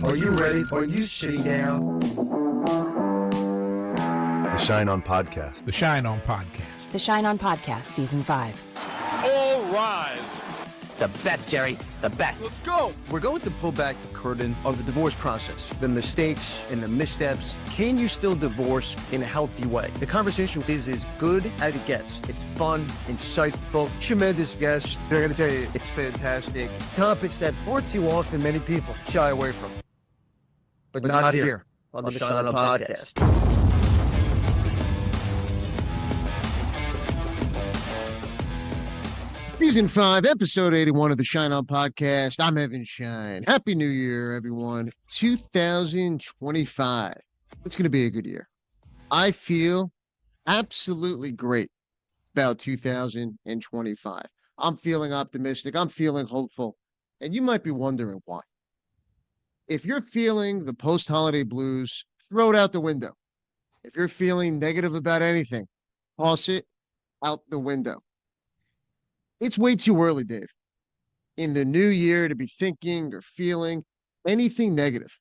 Are you ready? Are you shitty now? The Schein On Podcast. The Schein On Podcast. The Schein On Podcast, Season 5. All rise. The best, Jerry. The best. Let's go. We're going to pull back the curtain on the divorce process, the mistakes and the missteps. Can you still divorce in a healthy way? The conversation is as good as it gets. It's fun, insightful, tremendous guests. They're going to tell you it's fantastic. Topics that far too often many people shy away from. But not here on the Schein On Podcast. Season 5, episode 81 of the Schein On Podcast. I'm Evan Schein. Happy New Year, everyone. 2025. It's going to be a good year. I feel absolutely great about 2025. I'm feeling optimistic. I'm feeling hopeful. And you might be wondering why. If you're feeling the post-holiday blues, throw it out the window. If you're feeling negative about anything, toss it out the window. It's way too early, Dave, in the new year to be thinking or feeling anything negative.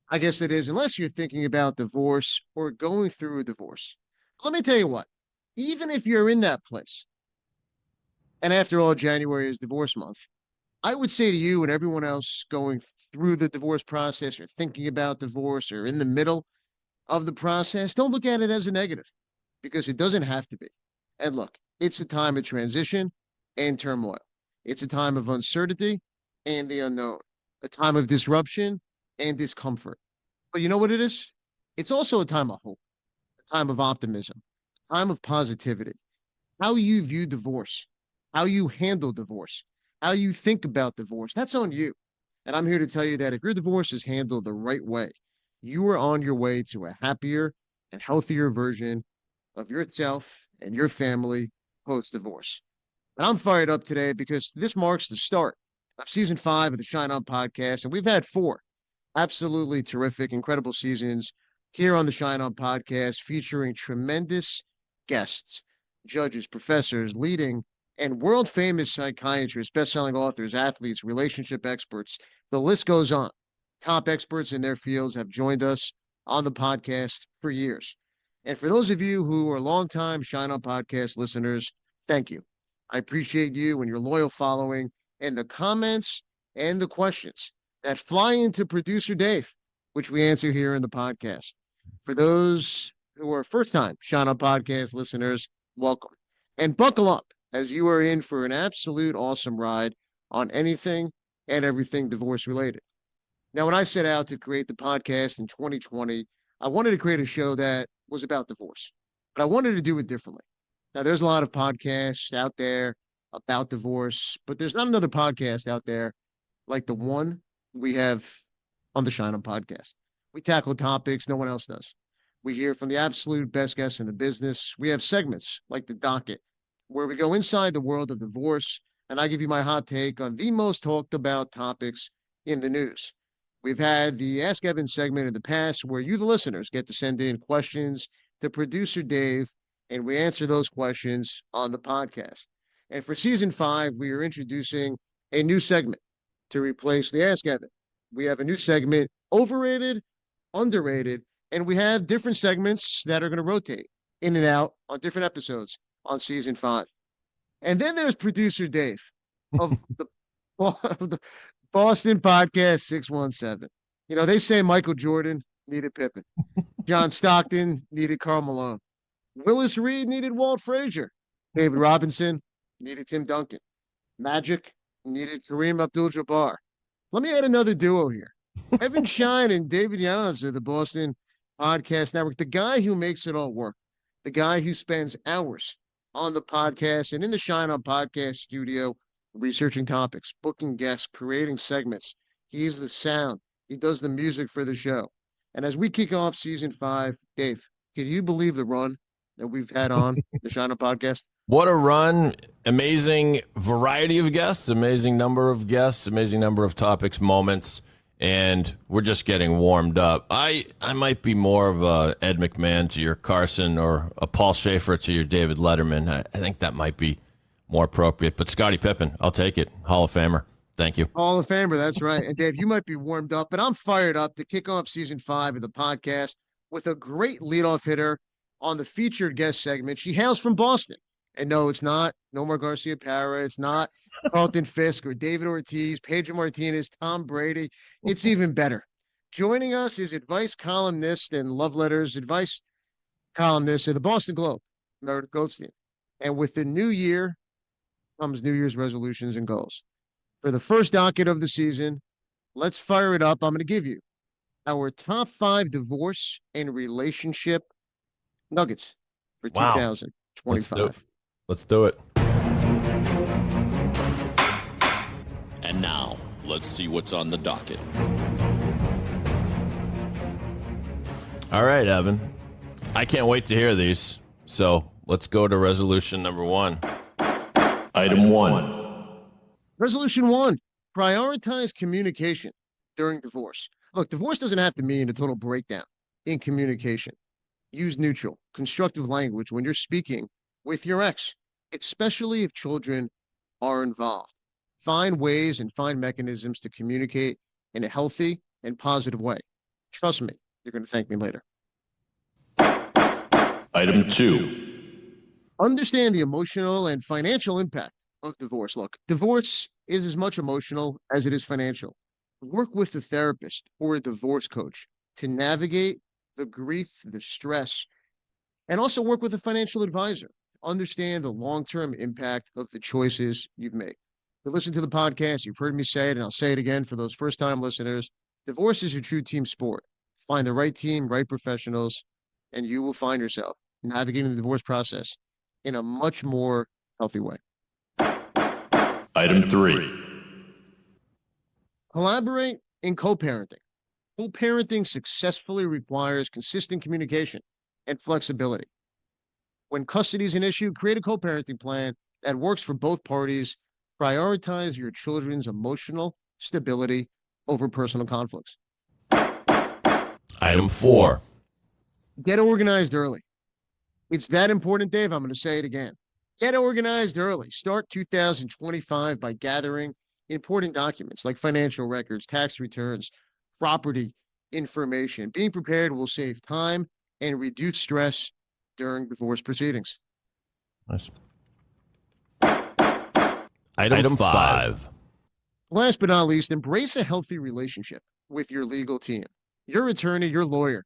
I guess it is, unless you're thinking about divorce or going through a divorce. Let me tell you what, even if you're in that place, and after all, January is divorce month, I would say to you and everyone else going through the divorce process or thinking about divorce or in the middle of the process, don't look at it as a negative, because it doesn't have to be. And look, it's a time of transition and turmoil. It's a time of uncertainty and the unknown, a time of disruption and discomfort. But you know what it is? It's also a time of hope, a time of optimism, a time of positivity. How you view divorce, how you handle divorce, how you think about divorce, that's on you. And I'm here to tell you that if your divorce is handled the right way, you are on your way to a happier and healthier version of yourself and your family post-divorce. And I'm fired up today because this marks the start of season 5 of the Schein On Podcast. And we've had 4 absolutely terrific, incredible seasons here on the Schein On Podcast, featuring tremendous guests, judges, professors, leading and world famous psychiatrists, best-selling authors, athletes, relationship experts. The list goes on. Top experts in their fields have joined us on the podcast for years. And for those of you who are longtime Schein On Podcast listeners, thank you. I appreciate you and your loyal following and the comments and the questions that fly into producer Dave, which we answer here in the podcast. For those who are first-time Schein On Podcast listeners, welcome. And buckle up as you are in for an absolute awesome ride on anything and everything divorce-related. Now, when I set out to create the podcast in 2020, I wanted to create a show that was about divorce, but I wanted to do it differently. Now, there's a lot of podcasts out there about divorce, but there's not another podcast out there like the one we have on the Schein On Podcast. We tackle topics no one else does. We hear from the absolute best guests in the business. We have segments like The Docket, where we go inside the world of divorce, and I give you my hot take on the most talked about topics in the news. We've had the Ask Evan segment in the past, where you, the listeners, get to send in questions to producer Dave, and we answer those questions on the podcast. And for season 5, we are introducing a new segment to replace the Ask Evan. We have a new segment, Overrated, Underrated, and we have different segments that are going to rotate in and out on different episodes on season 5. And then there's producer Dave of the Boston Podcast 617. You know, they say Michael Jordan needed Pippen. John Stockton needed Karl Malone. Willis Reed needed Walt Frazier. David Robinson needed Tim Duncan. Magic needed Kareem Abdul-Jabbar. Let me add another duo here. Evan Schein and David Yans of the Boston Podcast Network, the guy who makes it all work, the guy who spends hours on the podcast and in the Schein On Podcast studio, researching topics, booking guests, creating segments. He's the sound. He does the music for the show. And as we kick off season 5, Dave, can you believe the run that we've had on the Schein On Podcast? What a run. Amazing variety of guests, amazing number of guests, amazing number of topics, moments, and we're just getting warmed up. I might be more of a Ed McMahon to your Carson or a Paul Schaefer to your David Letterman. I think that might be more appropriate. But Scottie Pippen, I'll take it. Hall of Famer. Thank you. Hall of Famer, that's right. And Dave, you might be warmed up, but I'm fired up to kick off season 5 of the podcast with a great leadoff hitter on the featured guest segment. She hails from Boston. And no, it's not Nomar Garcia Parra. It's not Carlton Fisk or David Ortiz, Pedro Martinez, Tom Brady. It's even better. Joining us is advice columnist and love letters advice columnist of the Boston Globe, Meredith Goldstein. And with the new year comes New Year's resolutions and goals. For the first docket of the season, let's fire it up. I'm going to give you our top 5 divorce and relationship nuggets for 2025. Let's do it. And now, let's see what's on the docket. All right, Evan. I can't wait to hear these. So let's go to resolution number 1. Item 1. Resolution 1, prioritize communication during divorce. Look, divorce doesn't have to mean a total breakdown in communication. Use neutral, constructive language when you're speaking with your ex, especially if children are involved. Find ways and find mechanisms to communicate in a healthy and positive way. Trust me, you're going to thank me later. Item 2. Understand the emotional and financial impact of divorce. Look, divorce is as much emotional as it is financial. Work with a therapist or a divorce coach to navigate the grief, the stress, and also work with a financial advisor. Understand the long-term impact of the choices you've made. You listen to the podcast, you've heard me say it, and I'll say it again for those first-time listeners. Divorce is a true team sport. Find the right team, right professionals, and you will find yourself navigating the divorce process in a much more healthy way. Item 3. Collaborate in co-parenting. Co-parenting successfully requires consistent communication and flexibility. When custody is an issue, create a co-parenting plan that works for both parties. Prioritize your children's emotional stability over personal conflicts. Item 4. Get organized early. It's that important, Dave. I'm going to say it again. Get organized early. Start 2025 by gathering important documents like financial records, tax returns, property information. Being prepared will save time and reduce stress during divorce proceedings. Nice. Item 5. Last but not least, embrace a healthy relationship with your legal team. Your attorney, your lawyer,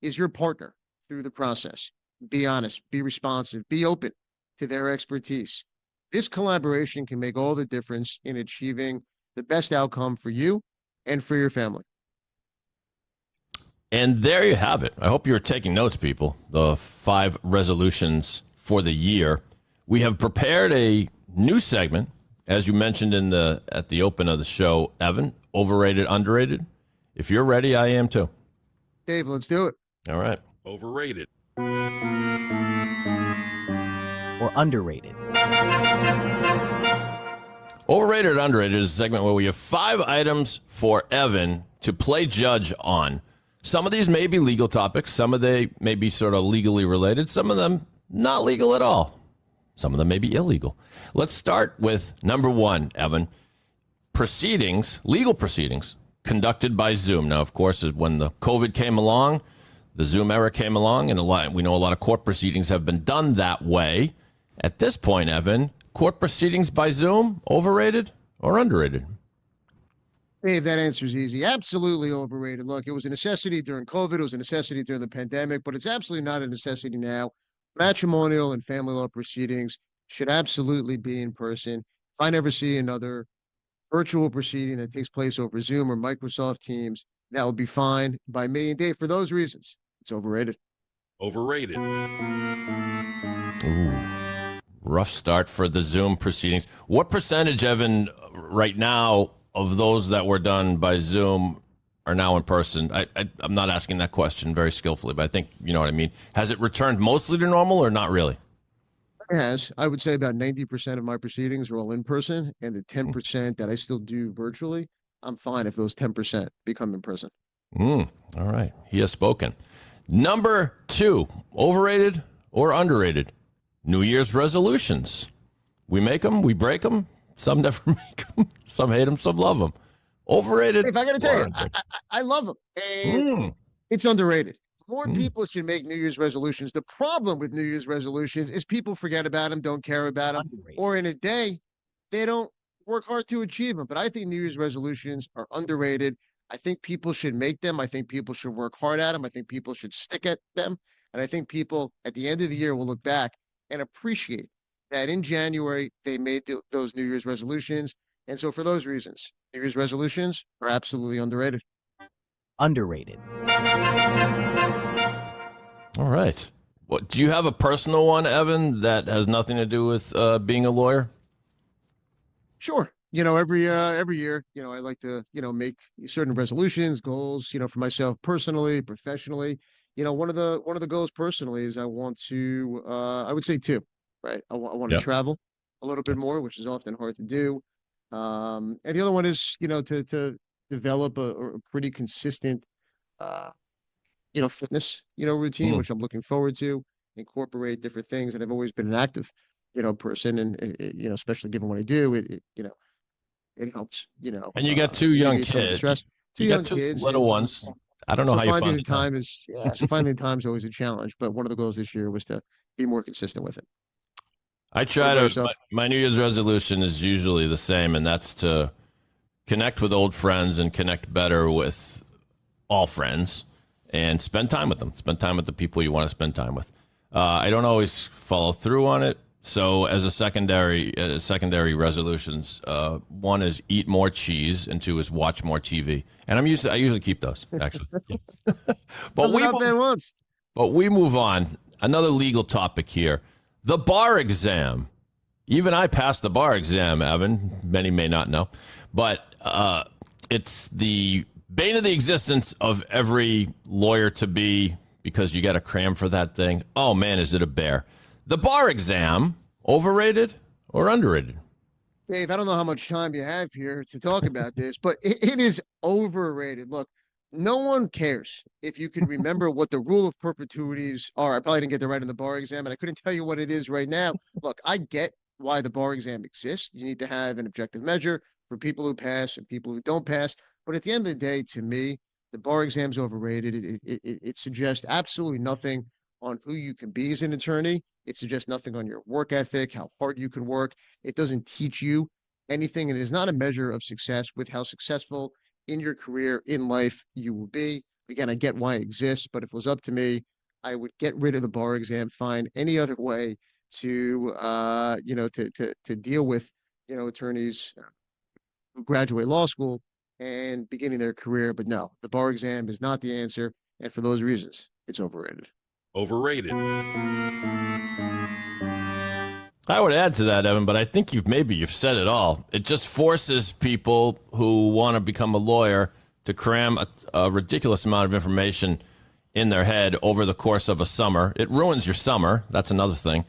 is your partner through the process. Be honest, be responsive, be open to their expertise. This collaboration can make all the difference in achieving the best outcome for you and for your family. And there you have it. I hope you're taking notes, people. The 5 resolutions for the year. We have prepared a new segment, as you mentioned at the open of the show, Evan. Overrated, underrated. If you're ready, I am too. Dave, let's do it. All right. Overrated. Or underrated. Overrated or underrated is a segment where we have 5 items for Evan to play judge on. Some of these may be legal topics. Some of they may be sort of legally related. Some of them not legal at all. Some of them may be illegal. Let's start with number 1, Evan. Proceedings, legal proceedings, conducted by Zoom. Now, of course, when the COVID came along, the Zoom era came along, and we know a lot of court proceedings have been done that way. At this point, Evan, court proceedings by Zoom, overrated or underrated? Dave, that answer is easy. Absolutely overrated. Look, it was a necessity during COVID. It was a necessity during the pandemic, but it's absolutely not a necessity now. Matrimonial and family law proceedings should absolutely be in person. If I never see another virtual proceeding that takes place over Zoom or Microsoft Teams, that would be fine by me. And Dave, for those reasons, it's overrated. Overrated. Ooh, rough start for the Zoom proceedings. What percentage, Evan, right now, of those that were done by Zoom are now in person? I'm not asking that question very skillfully, but I think you know what I mean. Has it returned mostly to normal or not really? It has. I would say about 90% of my proceedings are all in person, and the 10% that I still do virtually, I'm fine if those 10% become in person. All right. He has spoken. Number 2, overrated or underrated? New Year's resolutions. We make them, we break them. Some never make them. Some hate them. Some love them. Overrated. If I got to tell you, I love them. And it's underrated. More people should make New Year's resolutions. The problem with New Year's resolutions is people forget about them, don't care about them, or in a day, they don't work hard to achieve them. But I think New Year's resolutions are underrated. I think people should make them. I think people should work hard at them. I think people should stick at them. And I think people at the end of the year will look back and appreciate that in January, they made those New Year's resolutions. And so for those reasons, New Year's resolutions are absolutely underrated. Underrated. All right. What, do you have a personal one, Evan, that has nothing to do with being a lawyer? Sure. Every year, I like to, make certain resolutions, goals, for myself personally, professionally. One of the goals personally is I want to, I would say two, right? I want to travel a little bit more, which is often hard to do. And the other one is, to develop a pretty consistent, fitness, routine, which I'm looking forward to, incorporate different things. And I've always been an active, person. And, especially given what I do, it helps, And you got two young kids. Two young kids. Little ones. I don't know how you find the time is, so finding the time is always a challenge. But one of the goals this year was to be more consistent with it. I try to, my New Year's resolution is usually the same, and that's to connect with old friends and connect better with all friends and spend time with them. Spend time with the people you want to spend time with. I don't always follow through on it. So as a secondary resolutions, one is eat more cheese and two is watch more TV. And I usually keep those, actually. But we move on. Another legal topic here. The bar exam. Even I passed the bar exam, Evan. Many may not know. But it's the bane of the existence of every lawyer-to-be because you got to cram for that thing. Oh, man, is it a bear. The bar exam, overrated or underrated? Dave, I don't know how much time you have here to talk about this, but it is overrated. Look, no one cares if you can remember what the rule of perpetuities are. I probably didn't get that right in the bar exam, and I couldn't tell you what it is right now. Look, I get why the bar exam exists. You need to have an objective measure for people who pass and people who don't pass. But at the end of the day, to me, the bar exam is overrated. It suggests absolutely nothing on who you can be as an attorney. It suggests nothing on your work ethic, how hard you can work. It doesn't teach you anything. And it is not a measure of success with how successful in your career, in life, you will be. Again, I get why it exists, but if it was up to me, I would get rid of the bar exam, find any other way to, to deal with, attorneys who graduate law school and beginning their career. But no, the bar exam is not the answer. And for those reasons, it's overrated. Overrated. I would add to that, Evan, but I think you've said it all. It just forces people who want to become a lawyer to cram a ridiculous amount of information in their head over the course of a summer. It ruins your summer. That's another thing.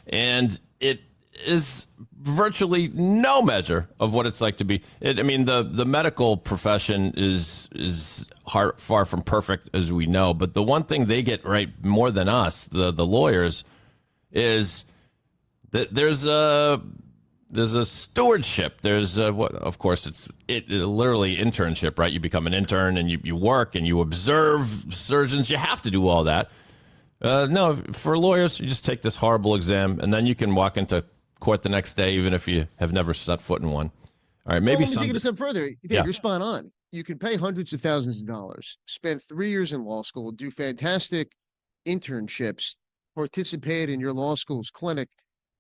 And it is virtually no measure of what it's like to be. The medical profession is far from perfect, as we know. But the one thing they get right more than us, the lawyers, is that there's a stewardship. There's of course it's literally internship, right? You become an intern and you work and you observe surgeons. You have to do all that. No, for lawyers, you just take this horrible exam and then you can walk into court the next day, even if you have never set foot in one. All right, maybe take it a step further. You're spot on. You can pay hundreds of thousands of dollars, spend 3 years in law school, do fantastic internships, participate in your law school's clinic.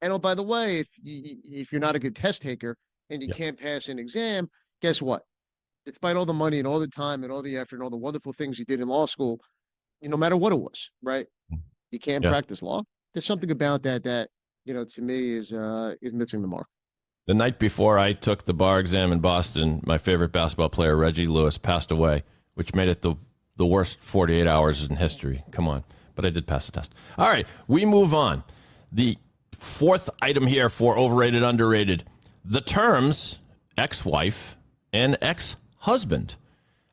And oh, by the way, if you're not a good test taker and you can't pass an exam, guess what? Despite all the money and all the time and all the effort and all the wonderful things you did in law school, no matter what it was, right? You can't practice law. There's something about that to me is missing the mark. The night before I took the bar exam in Boston, my favorite basketball player, Reggie Lewis, passed away, which made it the worst 48 hours in history. Come on. But I did pass the test. All right, we move on. The fourth item here for overrated, underrated, the terms ex-wife and ex-husband.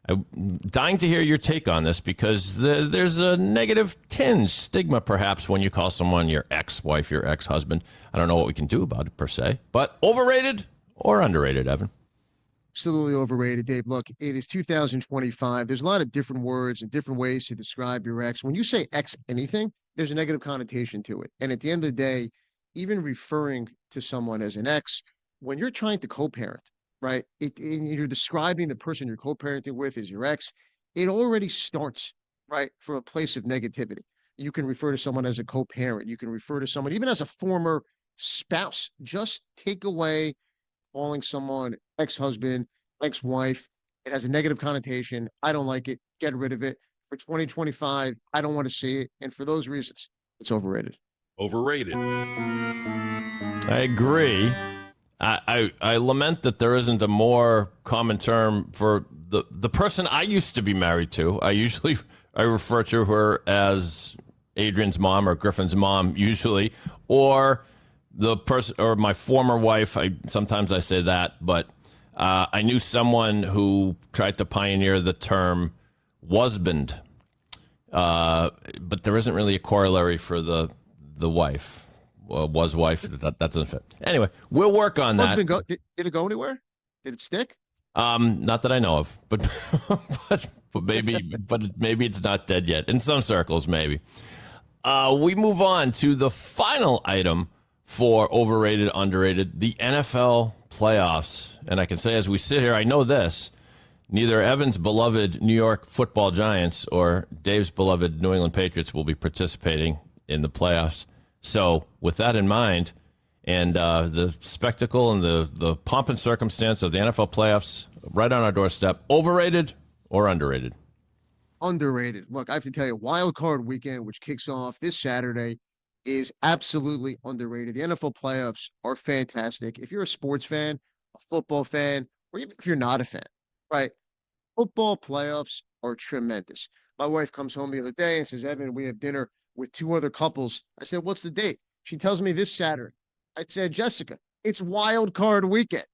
I'm dying to hear your take on this because there's a negative tinge, stigma perhaps, when you call someone your ex-wife, your ex-husband. I don't know what we can do about it per se, but overrated or underrated, Evan? Absolutely overrated, Dave. Look, it is 2025. There's a lot of different words and different ways to describe your ex. When you say ex anything, there's a negative connotation to it. And at the end of the day, even referring to someone as an ex, when you're trying to co-parent, right? You're describing the person you're co-parenting with as your ex. It already starts, right, from a place of negativity. You can refer to someone as a co-parent. You can refer to someone even as a former spouse. Just take away calling someone ex-husband, ex-wife. It has a negative connotation. I don't like it. Get rid of it. For 2025, I don't want to see it. And for those reasons, it's overrated. Overrated. I agree. I lament that there isn't a more common term for the person I used to be married to. I refer to her as Adrian's mom or Griffin's mom usually, or the person or my former wife. Sometimes I say that, but I knew someone who tried to pioneer the term husband, but there isn't really a corollary for the wife. Was wife. That doesn't fit. Anyway, we'll work on that. Did it go anywhere? Did it stick? Not that I know of, but maybe it's not dead yet. In some circles, maybe. We move on to the final item for overrated, underrated, the NFL playoffs. And I can say as we sit here, I know this. Neither Evan's beloved New York Football Giants or Dave's beloved New England Patriots will be participating in the playoffs. So with that in mind, and the spectacle and the pomp and circumstance of the NFL playoffs right on our doorstep, overrated or underrated? Underrated. Look, I have to tell you, Wild Card Weekend, which kicks off this Saturday, is absolutely underrated. The NFL playoffs are fantastic. If you're a sports fan, a football fan, or even if you're not a fan, right? Football playoffs are tremendous. My wife comes home the other day and says, Evan, we have dinner with two other couples. I said, what's the date? She tells me this Saturday. I said, Jessica, it's Wild Card Weekend.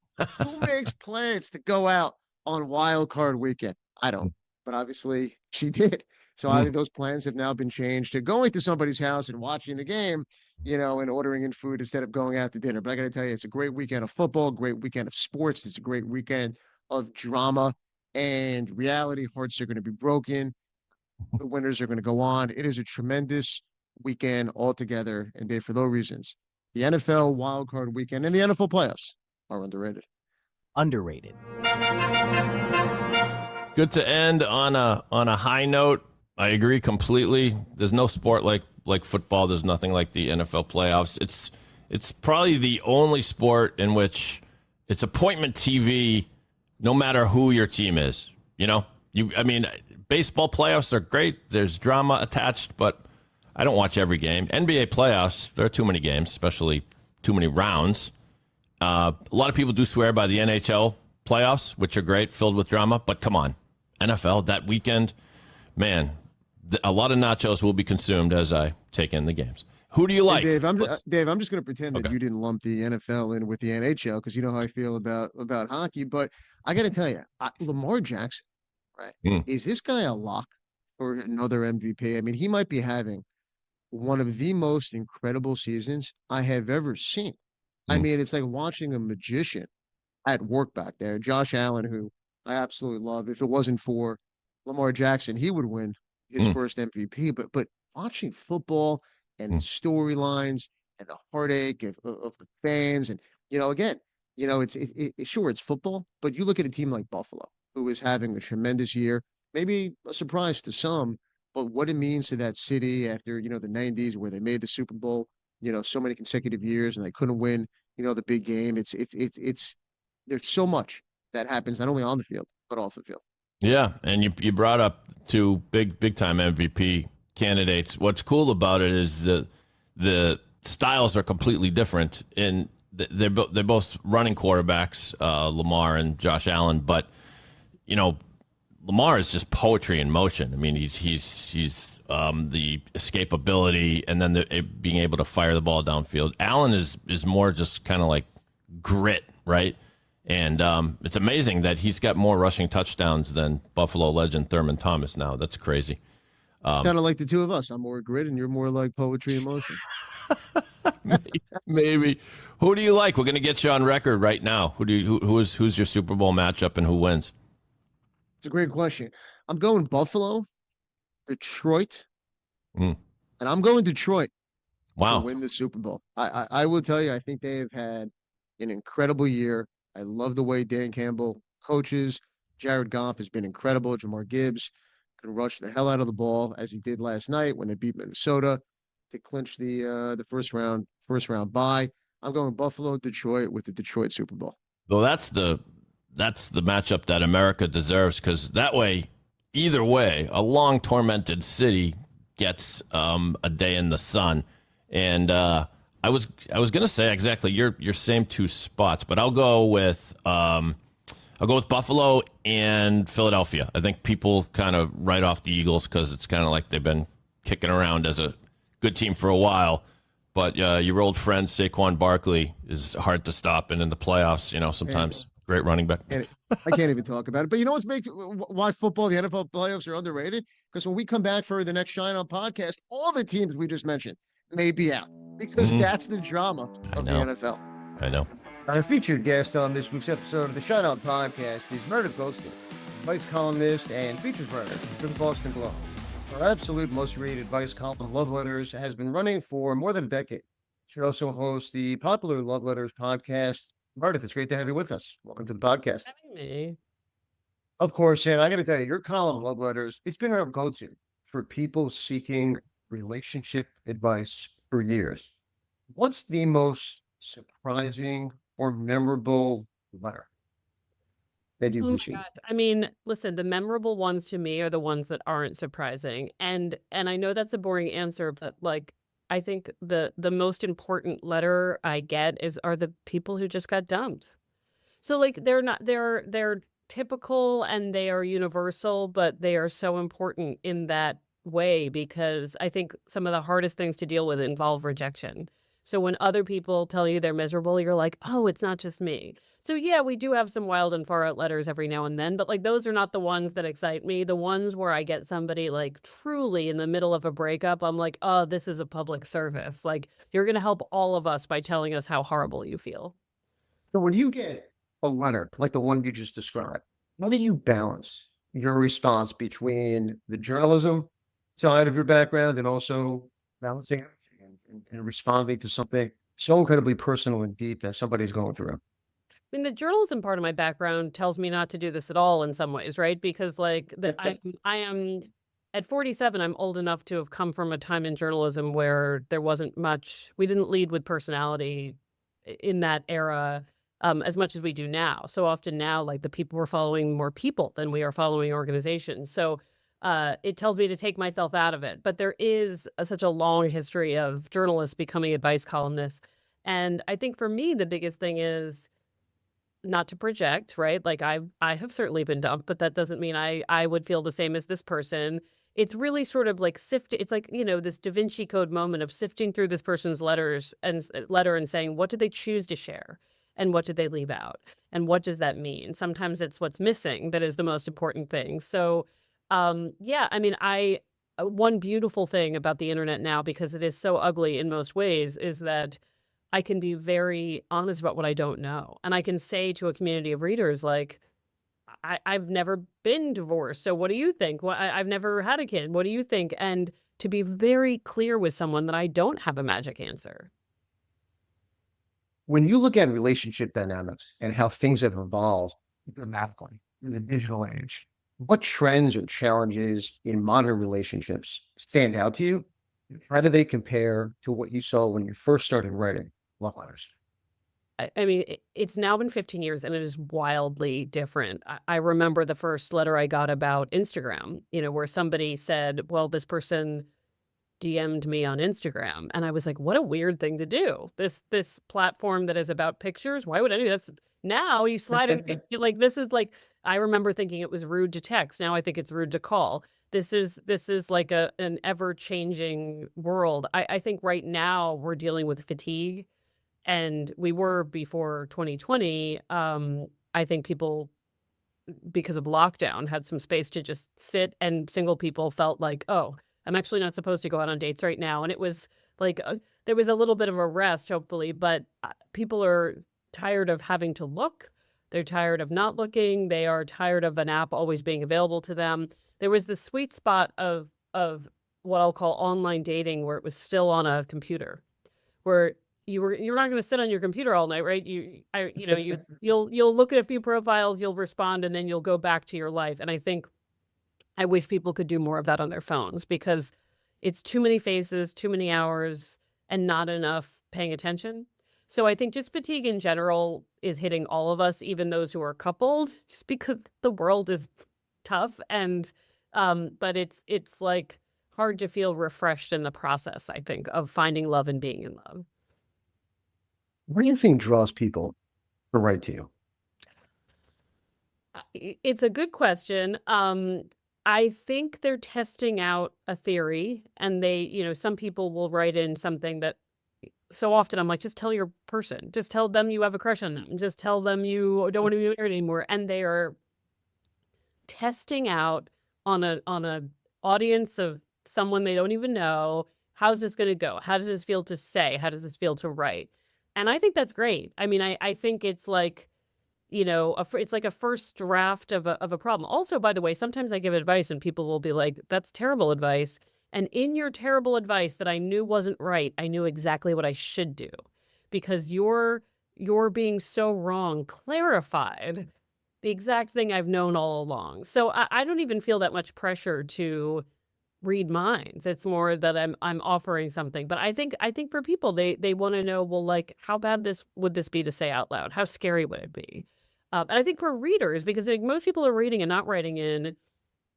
Who makes plans to go out on Wild Card Weekend? I don't, but obviously she did. So I think those plans have now been changed to going to somebody's house and watching the game, and ordering in food instead of going out to dinner. But I got to tell you, it's a great weekend of football, great weekend of sports. It's a great weekend of drama and reality. Hearts are going to be broken. The winners are going to go on. It is a tremendous weekend altogether. And Dave, for those reasons, the NFL wildcard weekend and the NFL playoffs are underrated. Underrated. Good to end on a high note. I agree completely. There's no sport like football. There's nothing like the NFL playoffs. It's probably the only sport in which it's appointment TV, no matter who your team is. Baseball playoffs are great. There's drama attached, but I don't watch every game. NBA playoffs, there are too many games, especially too many rounds. A lot of people do swear by the NHL playoffs, which are great, filled with drama. But come on, NFL, that weekend, man, a lot of nachos will be consumed as I take in the games. Who do you like? Hey, Dave, I'm just going to pretend that you didn't lump the NFL in with the NHL because you know how I feel about hockey. But I got to tell you, Lamar Jackson, right? Is this guy a lock for another MVP? I mean, he might be having one of the most incredible seasons I have ever seen. I mean, it's like watching a magician at work back there. Josh Allen, who I absolutely love. If it wasn't for Lamar Jackson, he would win his first MVP. But watching football and the storylines and the heartache of the fans, and again, it's sure it's football, but you look at a team like Buffalo, who is having a tremendous year, maybe a surprise to some, but what it means to that city after the 90s where they made the Super Bowl, so many consecutive years and they couldn't win, the big game. It's there's so much that happens not only on the field but off the field. Yeah, and you brought up two big time MVP candidates. What's cool about it is that the styles are completely different, and they're both running quarterbacks, Lamar and Josh Allen. But Lamar is just poetry in motion. I mean, he's the escapability and then being able to fire the ball downfield. Allen is more just kind of like grit, right? And it's amazing that he's got more rushing touchdowns than Buffalo legend Thurman Thomas now. That's crazy. Kind of like the two of us. I'm more grit and you're more like poetry and motion. Maybe. Who do you like? We're going to get you on record right now. Who's your Super Bowl matchup and who wins? It's a great question. I'm going Buffalo, Detroit, Mm. and I'm going Detroit to Wow. win the Super Bowl. I will tell you, I think they have had an incredible year. I love the way Dan Campbell coaches. Jared Goff has been incredible. Jamar Gibbs can rush the hell out of the ball as he did last night when they beat Minnesota to clinch the first round bye. I'm going Buffalo, Detroit with the Detroit Super Bowl. Well, that's the matchup that America deserves, because that way, either way, a long tormented city gets a day in the sun. And I was going to say exactly your same two spots, but I'll go with Buffalo and Philadelphia. I think people kind of write off the Eagles because it's kind of like they've been kicking around as a good team for a while. But your old friend Saquon Barkley is hard to stop, and in the playoffs, sometimes great running back. I can't even talk about it. But you know why football, the NFL playoffs are underrated? Because when we come back for the next Shine On podcast, all the teams we just mentioned may be out because that's the drama of the NFL. I know. Our featured guest on this week's episode of the Shine On podcast is Meredith Goldstein, vice columnist and features writer for the Boston Globe. Our absolute most read vice column, Love Letters, has been running for more than a decade. She also hosts the popular Love Letters podcast. Meredith, it's great to have you with us. Welcome to the podcast. Having me. Of course, and I got to tell you, your column, Love Letters, it's been our go-to for people seeking relationship advice for years. What's the most surprising or memorable letter that you've received? God. I mean, listen, the memorable ones to me are the ones that aren't surprising. And I know that's a boring answer, but like I think the most important letter I get are the people who just got dumped. So like they're typical and they are universal, but they are so important in that way because I think some of the hardest things to deal with involve rejection. So when other people tell you they're miserable, you're like, oh, it's not just me. So yeah, we do have some wild and far out letters every now and then, but like those are not the ones that excite me. The ones where I get somebody like truly in the middle of a breakup, I'm like, oh, this is a public service. Like you're going to help all of us by telling us how horrible you feel. So when you get a letter like the one you just described, how do you balance your response between the journalism side of your background and also balancing it and responding to something so incredibly personal and deep that somebody's going through? I mean, the journalism part of my background tells me not to do this at all in some ways, right? Because like I am at 47, I'm old enough to have come from a time in journalism where there wasn't much, we didn't lead with personality in that era as much as we do now. So often now, like the people we're following more people than we are following organizations. So it tells me to take myself out of it. But there is such a long history of journalists becoming advice columnists. And I think for me, the biggest thing is not to project, right? Like I have certainly been dumped, but that doesn't mean I would feel the same as this person. It's really sort of like it's like, this Da Vinci Code moment of sifting through this person's letter and saying, what did they choose to share? And what did they leave out? And what does that mean? Sometimes it's what's missing that is the most important thing. So yeah, I mean, one beautiful thing about the internet now, because it is so ugly in most ways, is that I can be very honest about what I don't know. And I can say to a community of readers, like, I've never been divorced. So what do you think? Well, I've never had a kid. What do you think? And to be very clear with someone that I don't have a magic answer. When you look at relationship dynamics and how things have evolved dramatically in the digital age, what trends or challenges in modern relationships stand out to you? How do they compare to what you saw when you first started writing love letters? I mean, it's now been 15 years and it is wildly different. I remember the first letter I got about Instagram, where somebody said, well, this person DM'd me on Instagram. And I was like, what a weird thing to do. This platform that is about pictures. Why would I do that? Now you slide it like, this is like, I remember thinking it was rude to text. Now I think it's rude to call. This is like an ever changing world. I think right now we're dealing with fatigue And we were before 2020. I think people, because of lockdown, had some space to just sit, and single people felt like, oh, I'm actually not supposed to go out on dates right now. And it was like, there was a little bit of a rest, hopefully, but people are tired of having to look. They're tired of not looking. They are tired of an app always being available to them. There was the sweet spot of what I'll call online dating, where it was still on a computer, where you're not going to sit on your computer all night, right? You'll look at a few profiles, you'll respond, and then you'll go back to your life. And I wish people could do more of that on their phones, because it's too many faces, too many hours, and not enough paying attention. So I think just fatigue in general is hitting all of us, even those who are coupled, just because the world is tough. And but it's like hard to feel refreshed in the process, I think, of finding love and being in love. What do you think draws people to write to you? It's a good question. I think they're testing out a theory, and some people will write in something that, so often I'm like, just tell your person, just tell them you have a crush on them, just tell them you don't want to be married anymore. And they are testing out on a audience of someone they don't even know. How's this going to go? How does this feel to say? How does this feel to write? And I think that's great. I mean, I think it's like, it's like a first draft of a problem. Also, by the way, sometimes I give advice and people will be like, that's terrible advice. And in your terrible advice that I knew wasn't right, I knew exactly what I should do, because you're being so wrong clarified the exact thing I've known all along. So I don't even feel that much pressure to read minds. It's more that I'm offering something. But I think for people, they want to know, well, like, how bad would this be to say out loud? How scary would it be? And I think for readers, because like, most people are reading and not writing in,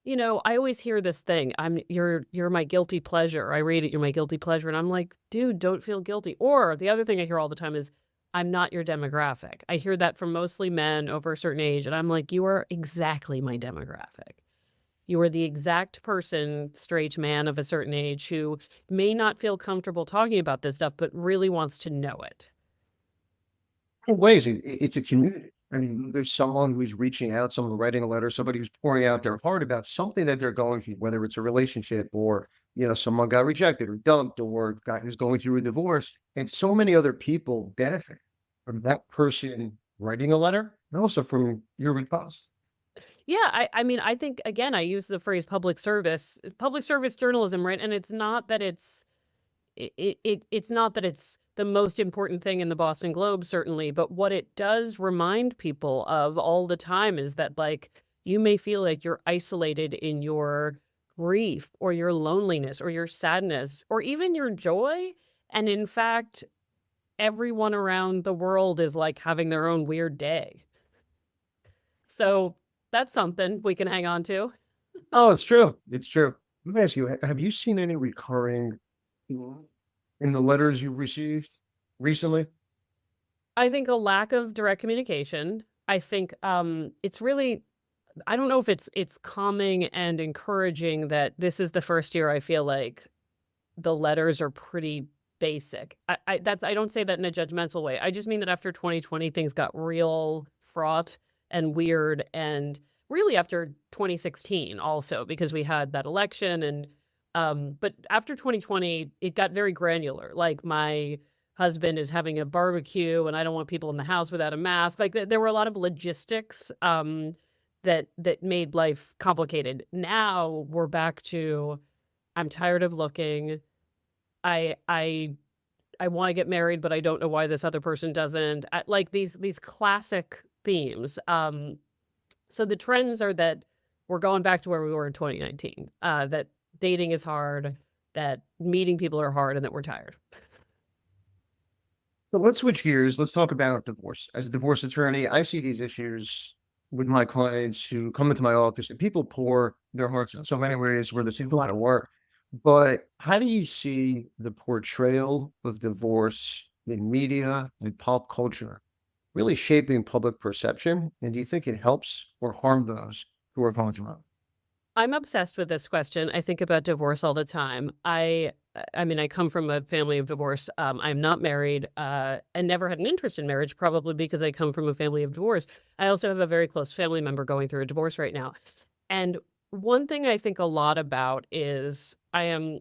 I always hear this thing, you're my guilty pleasure. I read it, you're my guilty pleasure. And I'm like, dude, don't feel guilty. Or the other thing I hear all the time is, I'm not your demographic. I hear that from mostly men over a certain age. And I'm like, you are exactly my demographic. You are the exact person, straight man of a certain age, who may not feel comfortable talking about this stuff, but really wants to know it. In ways, it's a community. I mean, there's someone who's reaching out, someone writing a letter, somebody who's pouring out their heart about something that they're going through, whether it's a relationship or, someone got rejected or dumped, or is going through a divorce. And so many other people benefit from that person writing a letter, and also from your response. Yeah, I mean, I think, again, I use the phrase public service journalism, right? And it's not that it's the most important thing in the Boston Globe, certainly, but what it does remind people of all the time is that, like, you may feel like you're isolated in your grief or your loneliness or your sadness or even your joy. And in fact, everyone around the world is like having their own weird day. So that's something we can hang on to. Oh, it's true. It's true. Let me ask you, have you seen any recurring in the letters you've received recently? I think a lack of direct communication. I think it's really, I don't know if it's calming and encouraging that this is the first year I feel like the letters are pretty basic. I don't say that in a judgmental way. I just mean that after 2020, things got real fraught and weird, and really after 2016 also, because we had that election. And but after 2020, it got very granular. Like, my husband is having a barbecue and I don't want people in the house without a mask. Like, there were a lot of logistics that made life complicated. Now we're back to, I'm tired of looking. I want to get married, but I don't know why this other person doesn't. Like these classic themes. So the trends are that we're going back to where we were in 2019. That dating is hard, that meeting people are hard, and that we're tired. So let's switch gears. Let's talk about divorce. As a divorce attorney, I see these issues with my clients who come into my office, and people pour their hearts in so many ways where they seem a lot of work. But how do you see the portrayal of divorce in media and pop culture really shaping public perception? And do you think it helps or harms those who are going through it? I'm obsessed with this question. I think about divorce all the time. I I mean, I come from a family of divorce. I'm not married, and never had an interest in marriage, probably because I come from a family of divorce. I also have a very close family member going through a divorce right now. And one thing I think a lot about is I am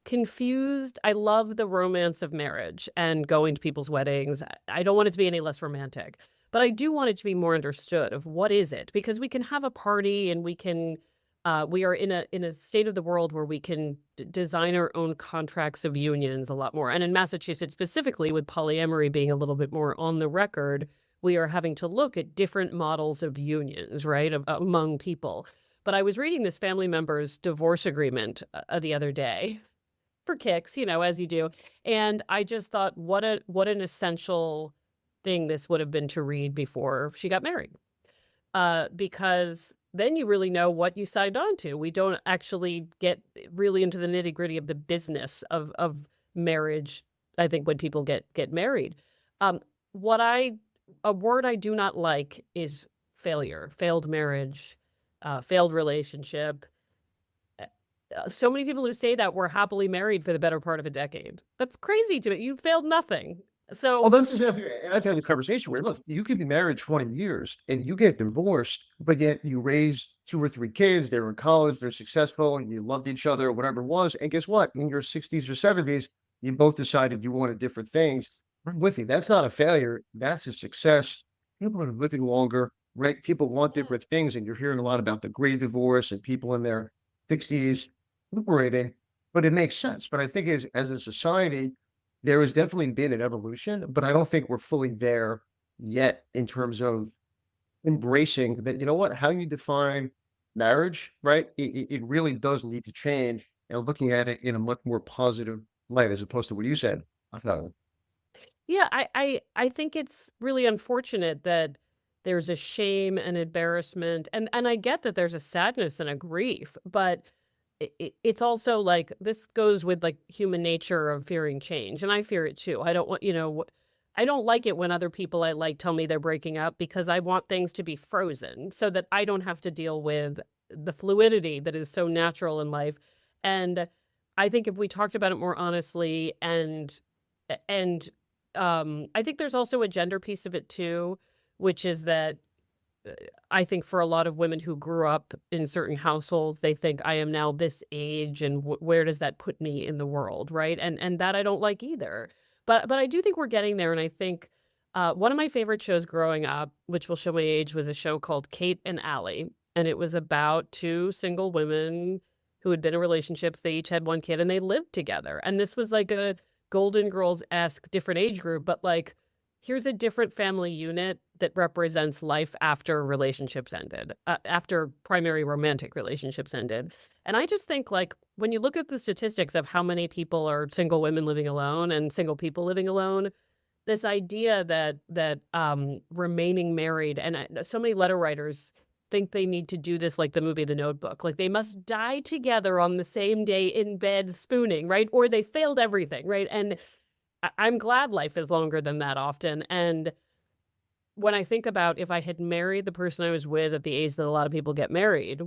confused. I love the romance of marriage and going to people's weddings. I don't want it to be any less romantic, but I do want it to be more understood of what is it, because we can have a party and we are in a state of the world where we can design our own contracts of unions a lot more. And in Massachusetts specifically, with polyamory being a little bit more on the record, we are having to look at different models of unions, right, among people. But I was reading this family member's divorce agreement the other day for kicks, as you do. And I just thought, what an essential thing this would have been to read before she got married. Because then you really know what you signed on to. We don't actually get really into the nitty gritty of the business of marriage, I think, when people get married. What a word I do not like is failure, failed marriage, failed relationship. So many people who say that were happily married for the better part of a decade. That's crazy to me. You failed nothing. So Well, that's exactly, and I've had this conversation where, look, you could be married 20 years and you get divorced, but yet you raise 2 or 3 kids, they're in college, they're successful, and you loved each other, or whatever it was. And guess what? In your 60s or 70s, you both decided you wanted different things. I'm with you. That's not a failure. That's a success. People are living longer, right? People want different things. And you're hearing a lot about the great divorce and people in their 60s liberating, but it makes sense. But I think as a society, there has definitely been an evolution, but I don't think we're fully there yet in terms of embracing that, you know what, how you define marriage, right? It really does need to change, and looking at it in a much more positive light as opposed to what you said. I thought, yeah, I think it's really unfortunate that there's a shame and embarrassment, and I get that there's a sadness and a grief, but it's also like this goes with like human nature of fearing change, and I fear it too. I don't want, I don't like it when other people I like tell me they're breaking up, because I want things to be frozen so that I don't have to deal with the fluidity that is so natural in life. And I think if we talked about it more honestly and I think there's also a gender piece of it too, which is that I think for a lot of women who grew up in certain households, they think I am now this age, and where does that put me in the world, right? And that I don't like either. But I do think we're getting there, and I think one of my favorite shows growing up, which will show my age, was a show called Kate and Allie, and it was about two single women who had been in relationships. They each had one kid, and they lived together. And this was like a Golden Girls-esque different age group, but like, here's a different family unit that represents life after relationships ended, after primary romantic relationships ended. And I just think, like, when you look at the statistics of how many people are single women living alone and single people living alone, this idea that remaining married, and so many letter writers think they need to do this like the movie The Notebook. Like, they must die together on the same day in bed spooning, right? Or they failed everything, right? And I'm glad life is longer than that often. And when I think about if I had married the person I was with at the age that a lot of people get married,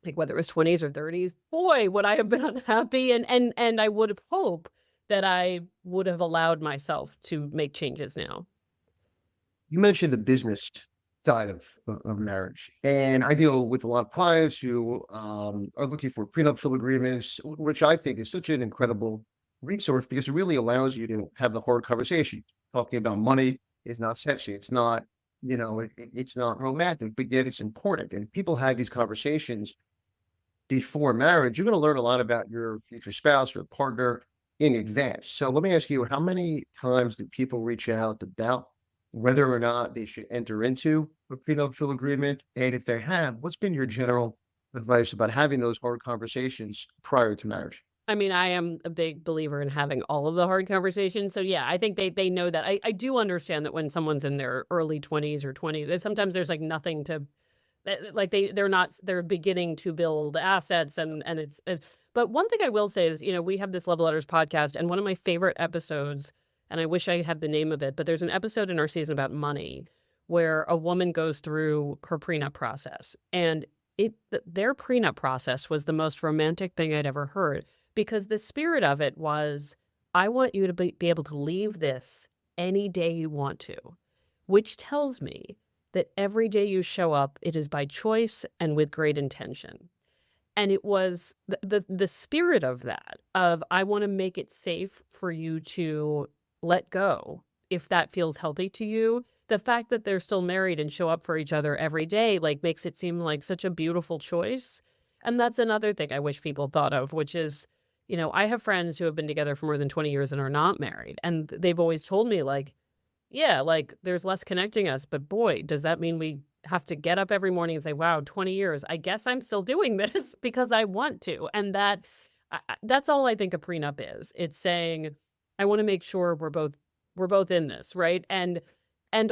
like whether it was 20s or 30s, boy, would I have been unhappy. And I would have hoped that I would have allowed myself to make changes now. you mentioned the business side of marriage, and I deal with a lot of clients who are looking for prenuptial agreements, which I think is such an incredible resource because it really allows you to have the hard conversation. Talking about money is not sexy. It's not, it's not romantic, but yet it's important. And people have these conversations before marriage. You're going to learn a lot about your future spouse or partner in advance. So let me ask you, how many times do people reach out about whether or not they should enter into a prenuptial agreement? And if they have, what's been your general advice about having those hard conversations prior to marriage? I mean, I am a big believer in having all of the hard conversations. So yeah, I think they know that. I do understand that when someone's in their early 20s or 20s, sometimes there's like nothing to, like they're beginning to build assets, and but one thing I will say is, we have this Love Letters podcast, and one of my favorite episodes, and I wish I had the name of it, but there's an episode in our season about money where a woman goes through her prenup process, and their prenup process was the most romantic thing I'd ever heard, because the spirit of it was, I want you to be able to leave this any day you want to, which tells me that every day you show up, it is by choice and with great intention. And it was the spirit of that, of I want to make it safe for you to let go if that feels healthy to you. The fact that they're still married and show up for each other every day, like, makes it seem like such a beautiful choice. And that's another thing I wish people thought of, which is, I have friends who have been together for more than 20 years and are not married. And they've always told me, like, yeah, like, there's less connecting us, but boy, does that mean we have to get up every morning and say, wow, 20 years, I guess I'm still doing this because I want to. And that's all I think a prenup is. It's saying, I want to make sure we're both in this, right? And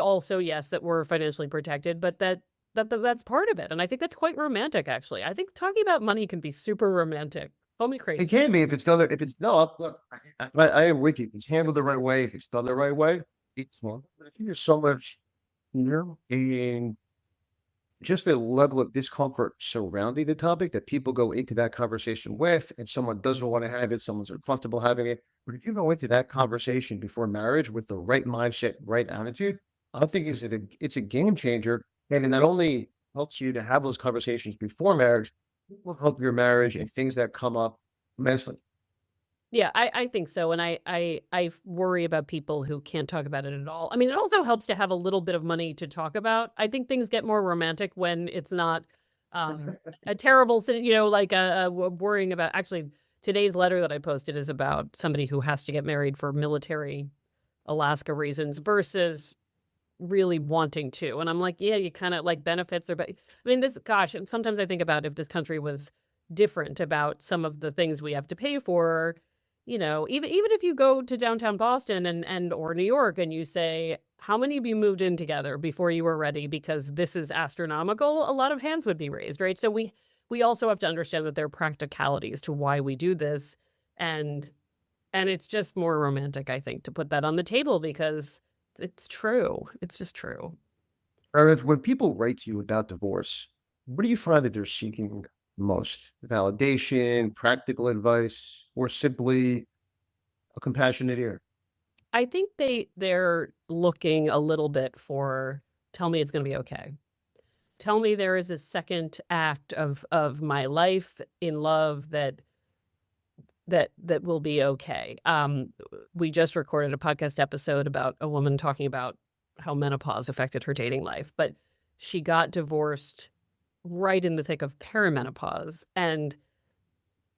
also, yes, that we're financially protected, but that's part of it. And I think that's quite romantic, actually. I think talking about money can be super romantic. Call me crazy. It can be if it's done. If it's no, look, I am with you. If it's handled the right way, if it's done the right way, it's one. But I think there's so much here in just the level of discomfort surrounding the topic that people go into that conversation with, and someone doesn't want to have it, someone's uncomfortable having it. But if you go into that conversation before marriage with the right mindset, right attitude, I think it's a game changer, and it not only helps you to have those conversations before marriage, it will help your marriage and things that come up immensely. Yeah, I think so. And I worry about people who can't talk about it at all. I mean, it also helps to have a little bit of money to talk about. I think things get more romantic when it's not a terrible, like worrying about. Actually, today's letter that I posted is about somebody who has to get married for military Alaska reasons versus really wanting to. And I'm like, yeah, you kind of like benefits but I mean, gosh, and sometimes I think about if this country was different about some of the things we have to pay for, even if you go to downtown Boston and or New York and you say, how many of you moved in together before you were ready because this is astronomical, a lot of hands would be raised, right? So we also have to understand that there are practicalities to why we do this. And it's just more romantic, I think, to put that on the table because it's true. It's just true. Meredith, when people write to you about divorce, what do you find that they're seeking most? Validation, practical advice, or simply a compassionate ear? I think they're looking a little bit for, tell me it's going to be okay. Tell me there is a second act of my life in love that will be okay. We just recorded a podcast episode about a woman talking about how menopause affected her dating life, but she got divorced right in the thick of perimenopause. And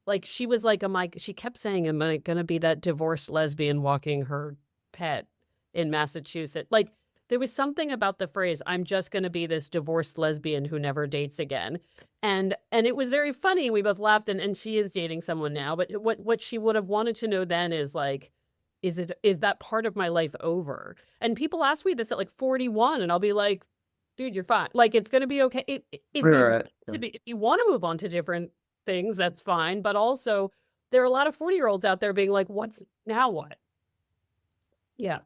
like, she was like, she kept saying, am I going to be that divorced lesbian walking her pet in Massachusetts? Like, there was something about the phrase, I'm just going to be this divorced lesbian who never dates again. And it was very funny. We both laughed, and she is dating someone now. But what she would have wanted to know then is like, is that part of my life over? And people ask me this at like 41, and I'll be like, dude, you're fine. Like, it's going to be okay. If you want to move on to different things, that's fine. But also, there are a lot of 40-year-olds out there being like, what's now what? Yeah.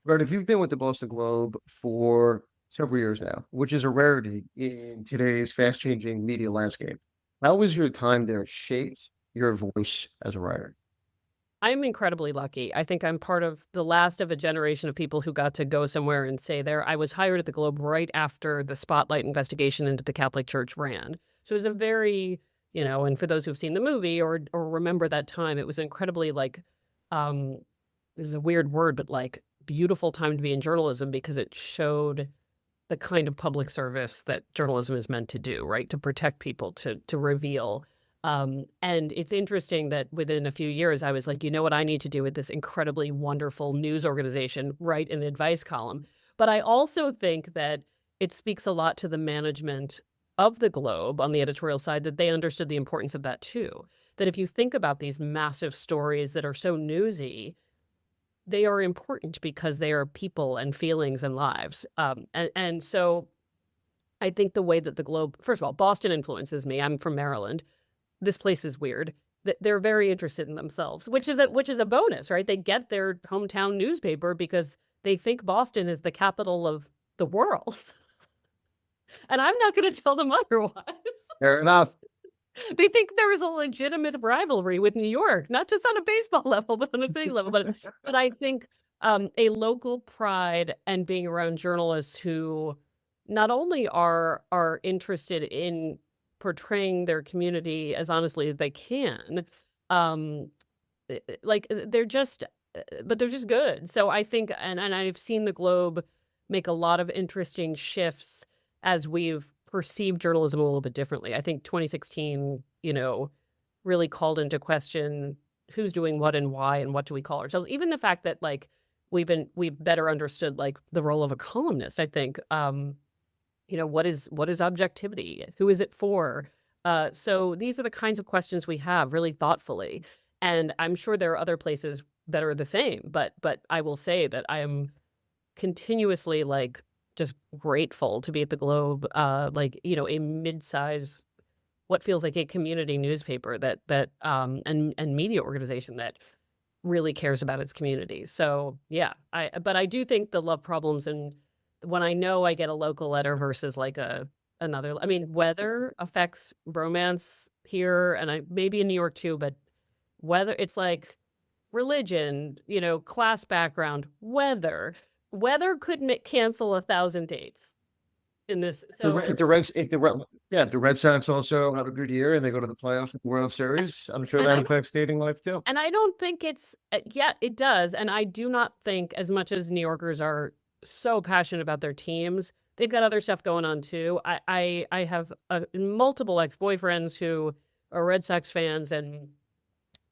Right. If you've been with the Boston Globe for several years now, which is a rarity in today's fast-changing media landscape, how has your time there shaped your voice as a writer? I'm incredibly lucky. I think I'm part of the last of a generation of people who got to go somewhere and say there. I was hired at the Globe right after the Spotlight investigation into the Catholic Church ran. So it was a very, and for those who've seen the movie or remember that time, it was incredibly like, this is a weird word, but like beautiful time to be in journalism because it showed the kind of public service that journalism is meant to do, right? To protect people, to reveal. And it's interesting that within a few years, I was like, you know what I need to do with this incredibly wonderful news organization, write an advice column. But I also think that it speaks a lot to the management of the Globe on the editorial side that they understood the importance of that too. That if you think about these massive stories that are so newsy, they are important because they are people and feelings and lives. And so I think the way that the Globe, first of all, Boston influences me. I'm from Maryland. This place is weird. They're very interested in themselves, which is a bonus, right? They get their hometown newspaper because they think Boston is the capital of the world. And I'm not going to tell them otherwise. Fair enough. They think there is a legitimate rivalry with New York, not just on a baseball level, but on a city level. But I think a local pride and being around journalists who not only are interested in portraying their community as honestly as they can, um, they're just, but they're just good. So I think, and I've seen the Globe make a lot of interesting shifts as we've perceived journalism a little bit differently. I think 2016, really called into question who's doing what and why and what do we call ourselves. Even the fact that like we've better understood like the role of a columnist. I think, what is objectivity? Who is it for? So these are the kinds of questions we have really thoughtfully. And I'm sure there are other places that are the same, but I will say that I am continuously like just grateful to be at the Globe, a mid-size, what feels like a community newspaper that and media organization that really cares about its community. So yeah, but I do think the love problems, and when I know I get a local letter versus like another, I mean, weather affects romance here, and maybe in New York too, but whether it's like religion, class background, weather could cancel 1,000 dates in this. So If the Red Sox also have a good year and they go to the playoffs at the World Series, I'm sure that affects dating life too. And I don't think it's, it does. And I do not think, as much as New Yorkers are so passionate about their teams, they've got other stuff going on too. I have multiple ex-boyfriends who are Red Sox fans, and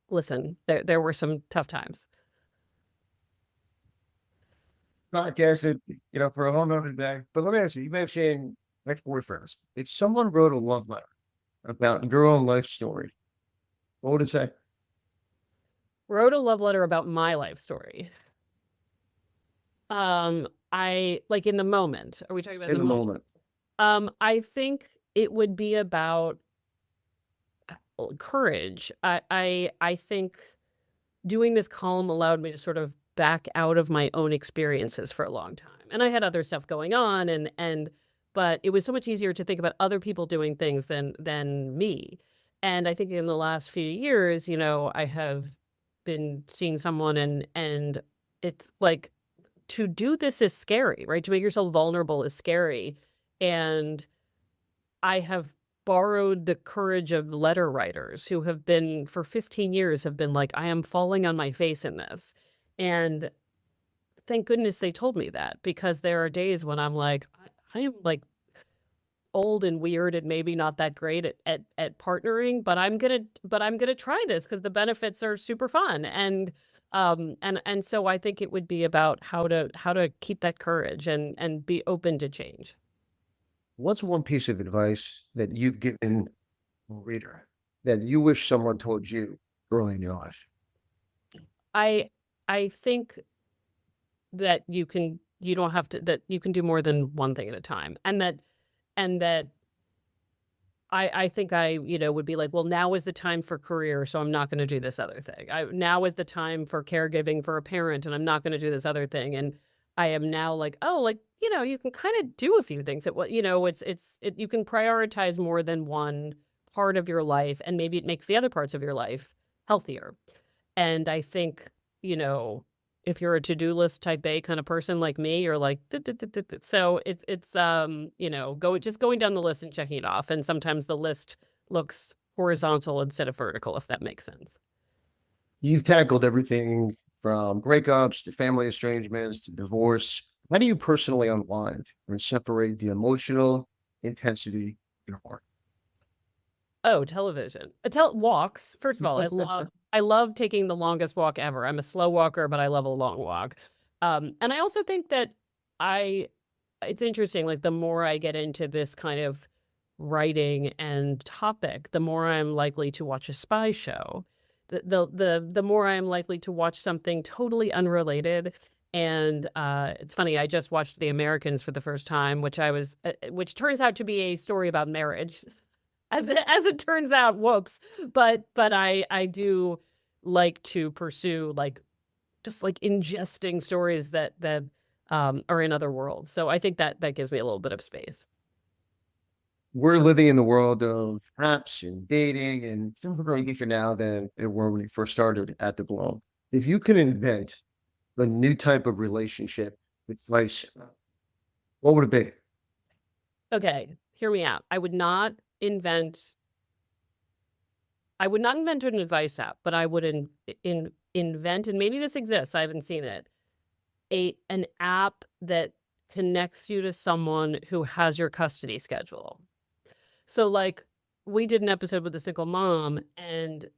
listen, there were some tough times. Podcasted, for a whole nother day. But let me ask you, you mentioned ex-boyfriends. If someone wrote a love letter about your own life story, what would it say? Wrote a love letter about my life story. I like in the moment. Are we talking about In the moment? I think it would be about courage. I think doing this column allowed me to sort of back out of my own experiences for a long time. And I had other stuff going on, but it was so much easier to think about other people doing things than me. And I think in the last few years, I have been seeing someone, and it's like, to do this is scary, right? To make yourself vulnerable is scary. And I have borrowed the courage of letter writers who have been, for 15 years, have been like, I am falling on my face in this. And thank goodness they told me that, because there are days when I'm like, I am like old and weird and maybe not that great at partnering, but I'm gonna try this because the benefits are super fun. And so I think it would be about how to keep that courage and be open to change. What's one piece of advice that you've given a reader that you wish someone told you early in your life? I think that you can do more than one thing at a time, and that I think I would be like, well, now is the time for career, so I'm not going to do this other thing. Now is the time for caregiving for a parent, and I'm not going to do this other thing. And I am now like, oh, like, you can kind of do a few things that you can prioritize more than one part of your life, and maybe it makes the other parts of your life healthier. And I think, if you're a to-do list type A kind of person like me, you're like, so it's just going down the list and checking it off. And sometimes the list looks horizontal instead of vertical, if that makes sense. You've tackled everything from breakups to family estrangements to divorce. How do you personally unwind and separate the emotional intensity in your heart? Oh, television. Walks. First of all, I love taking the longest walk ever. I'm a slow walker, but I love a long walk. And I also think that it's interesting, like the more I get into this kind of writing and topic, the more I'm likely to watch a spy show. The more I'm likely to watch something totally unrelated. And it's funny, I just watched The Americans for the first time, which turns out to be a story about marriage. As it turns out, whoops. But I do like to pursue like just like ingesting stories that are in other worlds. So I think that gives me a little bit of space. we're living in the world of apps and dating, and things are very different now than they were when we first started at the Globe. If you could invent a new type of relationship advice, what would it be? Okay, hear me out. I would not invent an advice app, but I would invent, and maybe this exists, I haven't seen it, an app that connects you to someone who has your custody schedule. So like we did an episode with a single mom and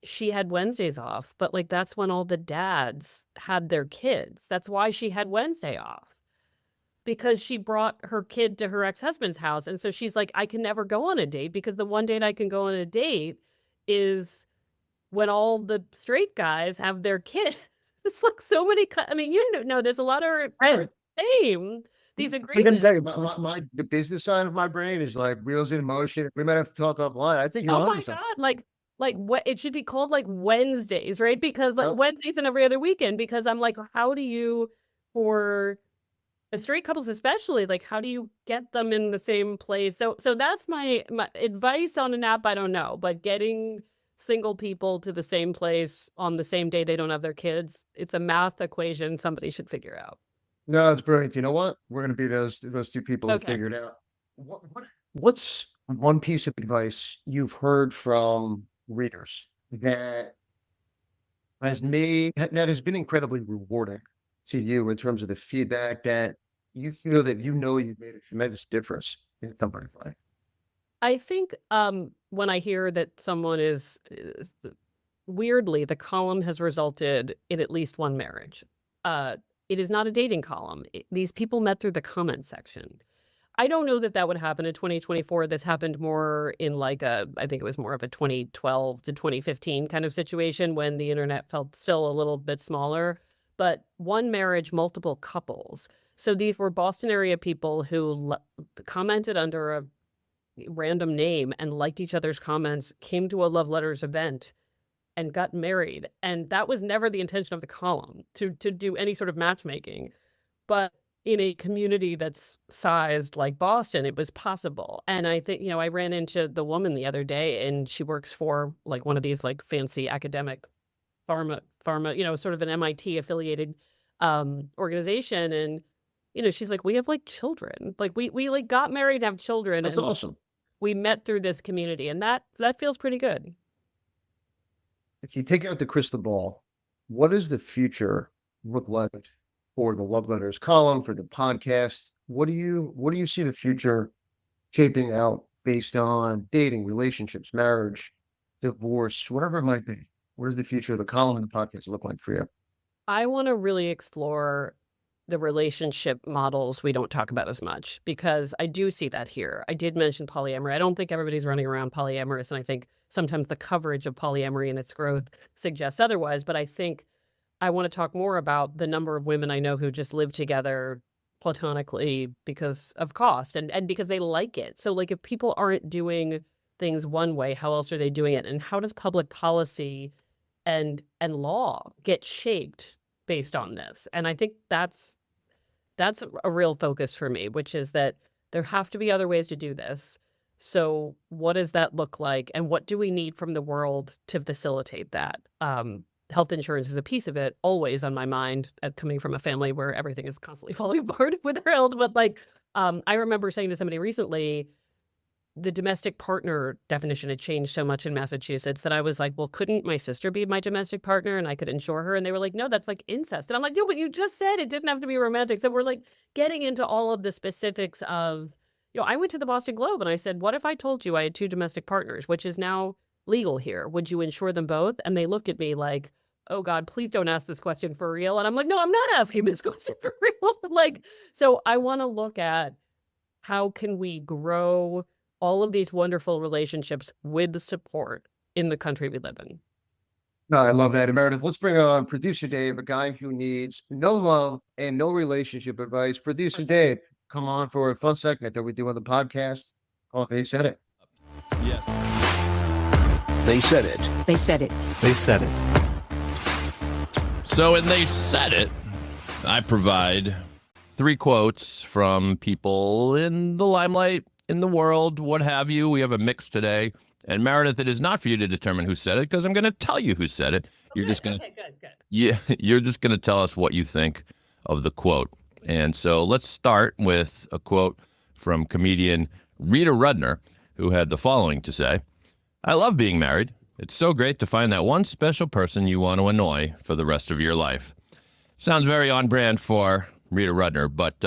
she had Wednesdays off, but like that's when all the dads had their kids. That's why she had Wednesday off. Because she brought her kid to her ex-husband's house. And so she's like, I can never go on a date because the one date I can go on a date is when all the straight guys have their kids. It's like so many, I mean, you don't know, there's a lot of same. These agreements. The business side of my brain is like wheels in motion. We might have to talk offline. I think you're Oh onto my something. God, like what it should be called like Wednesdays, right? Because like Wednesdays and every other weekend, because I'm like, how do you, for straight couples especially, like how do you get them in the same place? So that's my advice on an app. I don't know, but getting single people to the same place on the same day they don't have their kids, it's a math equation somebody should figure out. No, it's brilliant. You know what? We're going to be those two people who Okay. figure it out. What's one piece of advice you've heard from readers that has been incredibly rewarding to you in terms of the feedback that you feel that you've made a tremendous difference in somebody's life? I think when I hear that someone is weirdly, the column has resulted in at least one marriage. It is not a dating column. These people met through the comment section. I don't know that would happen in 2024. This happened more in I think it was more of a 2012 to 2015 kind of situation when the internet felt still a little bit smaller. But one marriage, multiple couples. So these were Boston area people who commented under a random name and liked each other's comments, came to a Love Letters event and got married. And that was never the intention of the column, to do any sort of matchmaking. But in a community that's sized like Boston, it was possible. And I think, I ran into the woman the other day and she works for like one of these like fancy academic pharma, sort of an MIT affiliated organization. And, she's like, we have like children, like we like got married and have children. That's and awesome. We met through this community, and that feels pretty good. If you take out the crystal ball, what does the future look like for the Love Letters column, for the podcast? What do you see the future shaping out based on dating, relationships, marriage, divorce, whatever it might be? Where's the future of the column and the podcast look like for you? I want to really explore the relationship models we don't talk about as much, because I do see that here. I did mention polyamory. I don't think everybody's running around polyamorous, and I think sometimes the coverage of polyamory and its growth suggests otherwise, but I think I want to talk more about the number of women I know who just live together platonically because of cost and because they like it. So like if people aren't doing things one way, how else are they doing it? And how does public policy and law get shaped based on this? And I think that's a real focus for me, which is that there have to be other ways to do this. So what does that look like? And what do we need from the world to facilitate that? Health insurance is a piece of it, always on my mind, coming from a family where everything is constantly falling apart with our health. But I remember saying to somebody recently, the domestic partner definition had changed so much in Massachusetts that I was like, well, couldn't my sister be my domestic partner and I could insure her? And they were like, no, that's like incest. And I'm like, no, but you just said it didn't have to be romantic. So we're like getting into all of the specifics of, I went to the Boston Globe and I said, what if I told you I had two domestic partners, which is now legal here? Would you insure them both? And they looked at me like, oh God, please don't ask this question for real. And I'm like, no, I'm not asking this question for real. So I want to look at how can we grow all of these wonderful relationships with the support in the country we live in. No, I love that. And Meredith, let's bring on producer Dave, a guy who needs no love and no relationship advice. Producer Dave, come on for a fun segment that we do on the podcast. Oh, they said it. Yes. They said it. They said it. They said it. So when they said it, I provide 3 quotes from people in the limelight in the world, what have you. We have a mix today. And Meredith, it is not for you to determine who said it because I'm going to tell you who said it. You're just going to good. Yeah, you're just going to tell us what you think of the quote. And so let's start with a quote from comedian Rita Rudner, who had the following to say: "I love being married. It's so great to find that one special person you want to annoy for the rest of your life." Sounds very on brand for Rita Rudner, but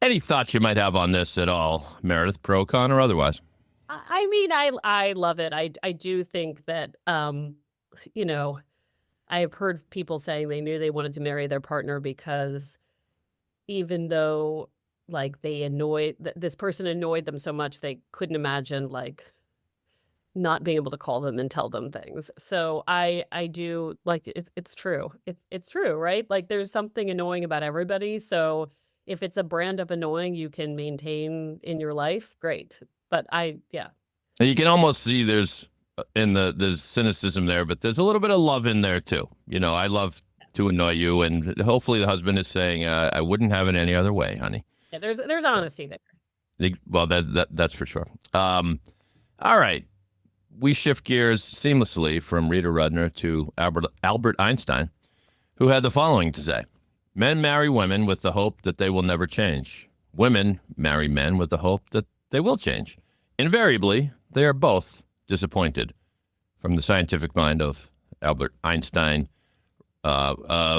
any thoughts you might have on this at all, Meredith, pro, con, or otherwise? I mean, I love it. I do think that, you know, I've heard people saying they knew they wanted to marry their partner because even though like this person annoyed them so much, they couldn't imagine like not being able to call them and tell them things. So I do like it's true. It's true, right? Like there's something annoying about everybody. So if it's a brand of annoying you can maintain in your life, great. But yeah. And you can almost see there's cynicism there, but there's a little bit of love in there too. You know, I love to annoy you, and hopefully the husband is saying, "I wouldn't have it any other way, honey." Yeah, there's honesty there. Well, that's for sure. All right, we shift gears seamlessly from Rita Rudner to Albert Einstein, who had the following to say: "Men marry women with the hope that they will never change. Women marry men with the hope that they will change. Invariably, they are both disappointed." From the scientific mind of Albert Einstein,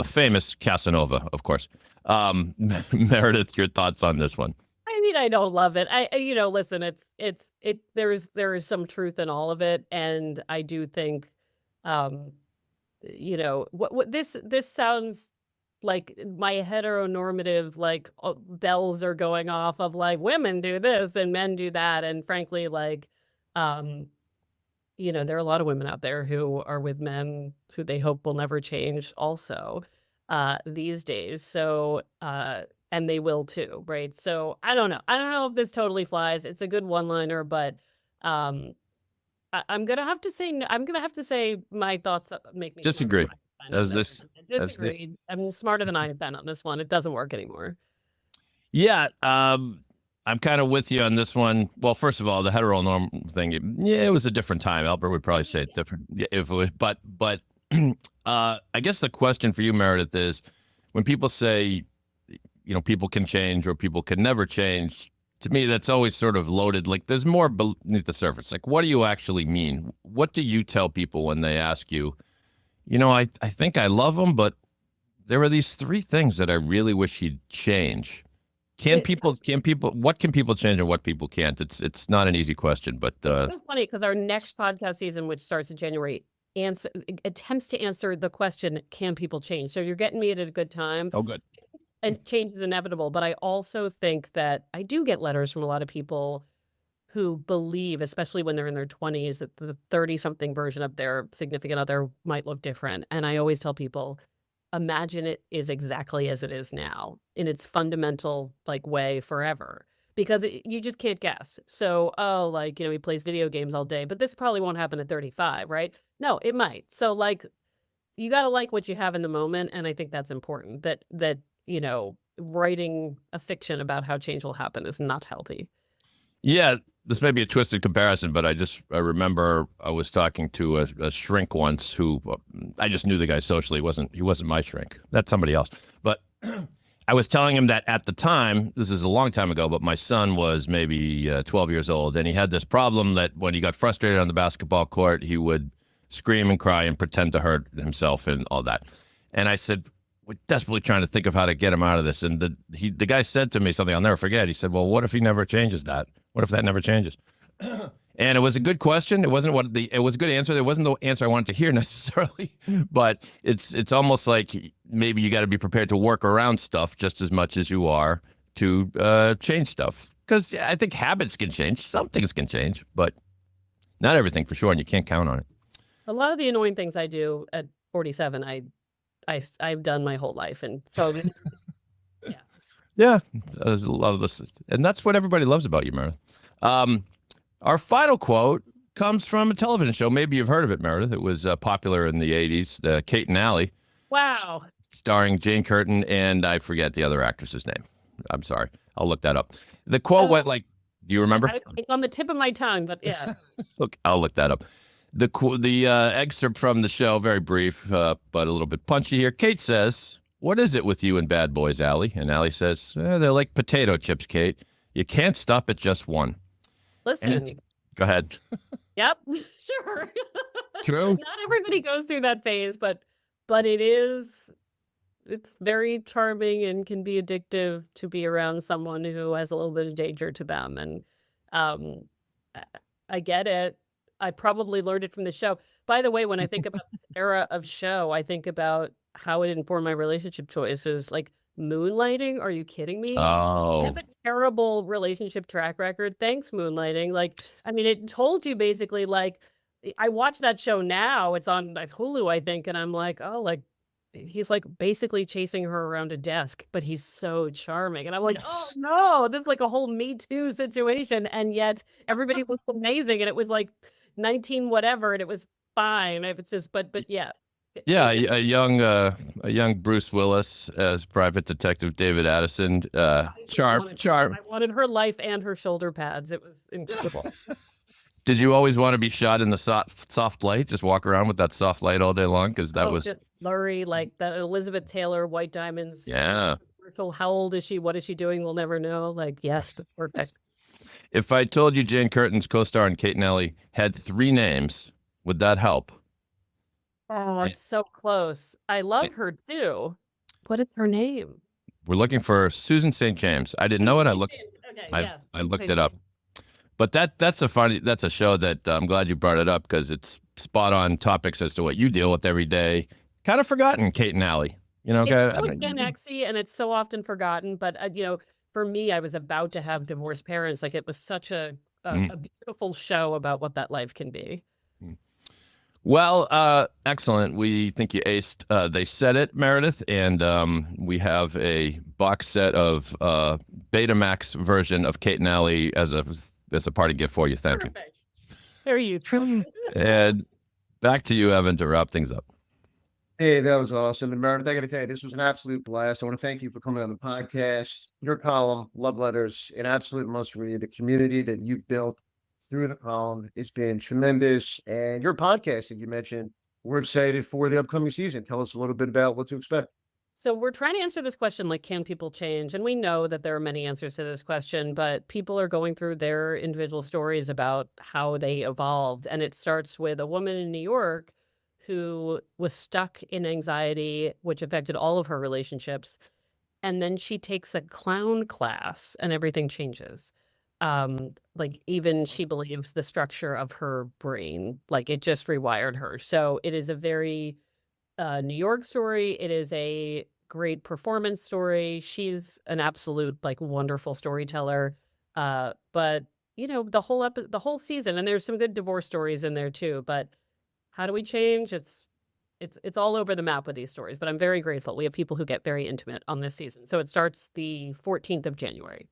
famous Casanova, of course. Meredith, your thoughts on this one? I mean, I don't love it. Listen, there is some truth in all of it, and I do think, what this sounds like my heteronormative like bells are going off of like women do this and men do that, and frankly, like, there are a lot of women out there who are with men who they hope will never change also these days. So, and they will too, right? So I don't know. I don't know if this totally flies. It's a good one-liner, but I'm gonna have to say my thoughts make me Disagree. Disagree. I'm smarter than I have been on this one. It doesn't work anymore. Yeah, I'm kind of with you on this one. Well, first of all, the heteronorm thing, it was a different time. Albert would probably say it different if it was, but I guess the question for you, Meredith, is when people say, people can change or people can never change, to me, that's always sort of loaded. Like there's more beneath the surface. Like, what do you actually mean? What do you tell people when they ask you, I think I love him, but there are these three things that I really wish he'd change. What can people change and what people can't? It's not an easy question, but it's so funny because our next podcast season, which starts in January, attempts to answer the question, can people change? So you're getting me at a good time. Oh, good. And change is inevitable. But I also think that I do get letters from a lot of people who believe, especially when they're in their 20s, that the 30-something version of their significant other might look different. And I always tell people, imagine it is exactly as it is now in its fundamental like way forever, because you just can't guess. So, he plays video games all day, but this probably won't happen at 35, right? No, it might. So like, you got to like what you have in the moment. And I think that's important that, writing a fiction about how change will happen is not healthy. Yeah. This may be a twisted comparison, but I remember I was talking to a shrink once who I just knew the guy socially. He wasn't my shrink. That's somebody else. But I was telling him that at the time, this is a long time ago, but my son was maybe 12 years old, and he had this problem that when he got frustrated on the basketball court, he would scream and cry and pretend to hurt himself and all that. And I said, we're desperately trying to think of how to get him out of this. And the guy said to me something I'll never forget. He said, well, what if he never changes that? What if that never changes? And it was a good question. It wasn't it was a good answer. There wasn't the answer I wanted to hear necessarily, but it's almost like maybe you got to be prepared to work around stuff just as much as you are to change stuff. Because I think habits can change. Some things can change, but not everything for sure. And you can't count on it. A lot of the annoying things I do at 47, I've done my whole life. And so, yeah. Yeah, there's a lot of this. And that's what everybody loves about you, Meredith. Our final quote comes from a television show. Maybe you've heard of it, Meredith. It was popular in the 80s, Kate and Allie. Wow. Starring Jane Curtin, and I forget the other actress's name. I'm sorry. I'll look that up. The quote went like Do you remember? It's on the tip of my tongue, but yeah. Look, I'll look that up. The excerpt from the show, very brief, but a little bit punchy here. Kate says, "What is it with you and bad boys, Allie?" And Allie says, "They're like potato chips, Kate. You can't stop at just one." Listen. Go ahead. Yep, sure. True. Not everybody goes through that phase, but it's very charming and can be addictive to be around someone who has a little bit of danger to them. And I get it. I probably learned it from the show. By the way, when I think about this era of show, I think about how it informed my relationship choices. Like moonlighting, are you kidding me? I have a terrible relationship track record. Thanks, moonlighting. Like, I mean, it told you basically, like, I watch that show now. It's on Hulu, I think, and I'm like, oh, like, he's like basically chasing her around a desk, but he's so charming. And I'm like, oh no, this is like a whole Me Too situation. And yet everybody looks amazing. And it was like 19 whatever, and it was fine. It's just, but yeah. Yeah, a young Bruce Willis as Private Detective David Addison. Charm. I wanted her life and her shoulder pads. It was incredible. Did you always want to be shot in the soft light? Just walk around with that soft light all day long? Because that was just blurry, like that Elizabeth Taylor, White Diamonds. Yeah. How old is she? What is she doing? We'll never know. Like, yes, but perfect. If I told you Jane Curtin's co-star and Kate and Ellie had 3 names, would that help? Oh, it's so close. I love her too. What is her name? We're looking for Susan St. James. I didn't know it. I looked it up. But that's a show that I'm glad you brought it up because it's spot on topics as to what you deal with every day. Kind of forgotten, Kate and Allie. You know, it's so Gen X-y and it's so often forgotten. But for me, I was about to have divorced parents. Like it was such a beautiful show about what that life can be. Well, excellent. We think you aced. They said it, Meredith, and we have a box set of Betamax version of Kate and Allie as a party gift for you. Thank you. Very useful. And back to you, Evan, to wrap things up. Hey, that was awesome. And Meredith, I got to tell you, this was an absolute blast. I want to thank you for coming on the podcast. Your column, Love Letters, an absolute must read. The community that you've built through the column has been tremendous. And your podcast that you mentioned, we're excited for the upcoming season. Tell us a little bit about what to expect. So we're trying to answer this question, like, can people change? And we know that there are many answers to this question, but people are going through their individual stories about how they evolved. And it starts with a woman in New York who was stuck in anxiety, which affected all of her relationships. And then she takes a clown class and everything changes. Like even she believes the structure of her brain, like it just rewired her. So it is a very New York story. It is a great performance story. She's an absolute like wonderful storyteller. But the whole season, and there's some good divorce stories in there too. But how do we change? It's all over the map with these stories. But I'm very grateful. We have people who get very intimate on this season. So it starts the 14th of January.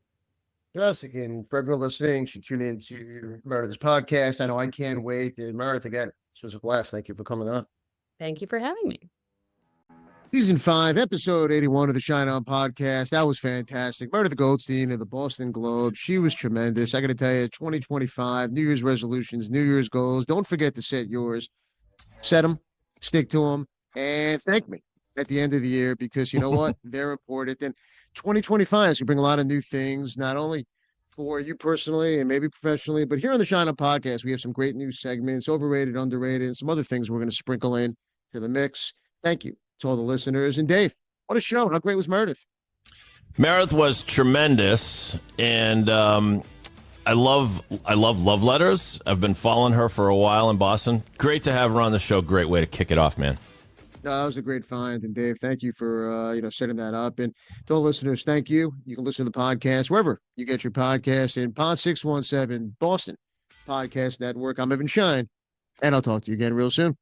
Yes, again, for everyone listening, should tune into Meredith's podcast. I know I can't wait. And Meredith, again, this was a blast. Thank you for coming on. Thank you for having me. Season 5, episode 81 of the Shine On podcast. That was fantastic. Meredith Goldstein of the Boston Globe. She was tremendous. I got to tell you, 2025, New Year's resolutions, New Year's goals. Don't forget to set yours. Set them, stick to them, and thank me at the end of the year because you know what? They're important. And 2025 is going to bring a lot of new things, not only for you personally and maybe professionally, but here on the Shine On podcast, we have some great new segments, overrated, underrated, and some other things we're going to sprinkle in to the mix. Thank you to all the listeners. And Dave, what a show. How great was Meredith? Meredith was tremendous. And I love love letters. I've been following her for a while in Boston. Great to have her on the show. Great way to kick it off, man. No, that was a great find. And Dave, thank you for, setting that up. And to all listeners, thank you. You can listen to the podcast wherever you get your podcasts in Pod 617 Boston Podcast Network. I'm Evan Schein, and I'll talk to you again real soon.